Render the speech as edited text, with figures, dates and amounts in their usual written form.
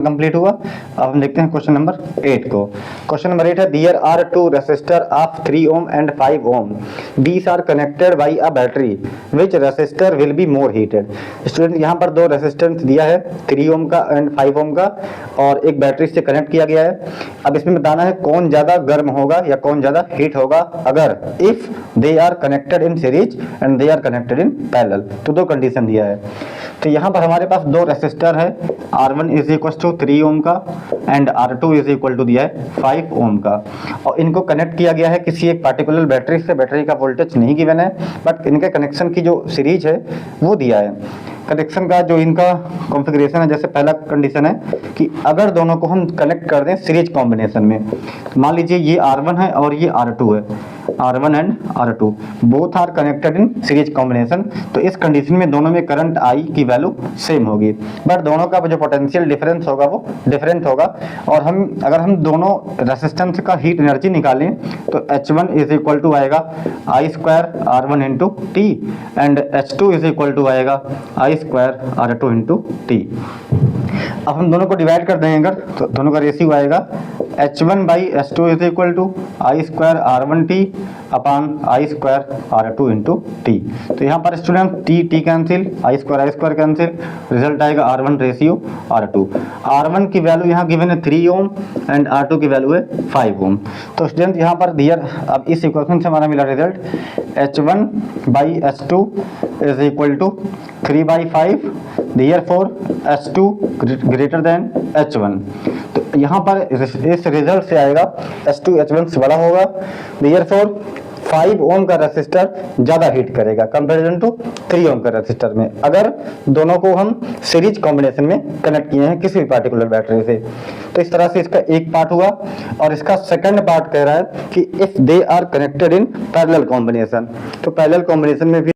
Complete हुआ। अब हम देखते हैं क्वेश्चन नंबर 8 को। क्वेश्चन नंबर 8 है there are two resistor of 3 ohm and 5 ohm, these are connected by a battery, which resistor will be more heated. Student यहाँ पर दो रेसिस्टेंस दिया है, 3 ओम का एंड 5 ओम का, और एक बैटरी से कनेक्ट किया गया है। अब इसमें बताना है कौन ज्यादा गर्म होगा या कौन ज्यादा हीट होगा अगर if they are connected in series and they are connected in parallel. तो दो कंडीशन दिया है। तो यहाँ पर हमारे पास दो रेसिस्टर है, R1 इज इक्वल टू 3 ओम का and R2 is equal to दिया है 5 ओम का, और इनको कनेक्ट किया गया है किसी एक पार्टिकुलर बैटरी से। बैटरी का वोल्टेज नहीं गिवन है, बट इनके कनेक्शन की जो सीरीज है वो दिया है। कनेक्शन का जो इनका कॉन्फ़िगरेशन है, जैसे पहला कंडीशन है कि अगर दोनों को हम कनेक्ट कर दें सीरीज कॉम्बिनेशन में, तो मान लीजिए ये R1 है और ये R2 है, R1 and R2 both are connected in series combination. तो इस कंडीशन में दोनों में करंट I की वैल्यू सेम होगी, बट दोनों का जो पोटेंशियल डिफरेंस होगा वो डिफरेंट होगा। और अगर हम दोनों रेसिस्टेंस का हीट एनर्जी निकालें तो H1 इज इक्वल टू आएगा I square R1 into T and H2 is equal to आएगा I square R2 into T. अब हम दोनों को डिवाइड कर देंगे अगर, तो दोनों का रेशियो आएगा H1 by H2 is equal to I square R1 T upon I square R2 into T. तो यहाँ पर student T cancel, I square cancel, result आएगा R1 रेशियो R2। R1 की वैल्यू यहाँ गिवन है 3 ओम एंड R2 की value है 5 ओम। तो स्टूडेंट यहाँ पर दियर, अब इस इक्वेशन से हमारा मिला result H1 by H2 is equal to 3 by 5, therefore H2 greater than H1। तो यहाँ पर इस रिजल्ट से आएगा H2 H1 से बड़ा होगा, therefore 5 ओम का रेसिस्टर ज्यादा हीट करेगा कंपैरिजन टू 3 ओम का रेसिस्टर में, अगर दोनों को हम सीरीज कॉम्बिनेशन में कनेक्ट किए हैं किसी भी पार्टिकुलर बैटरी से। तो इस तरह से इसका एक पार्ट हुआ, और इसका सेकंड पार्ट कह रहा है कि if they are connected in parallel combination. तो पैरेलल कॉम्बिनेशन में भी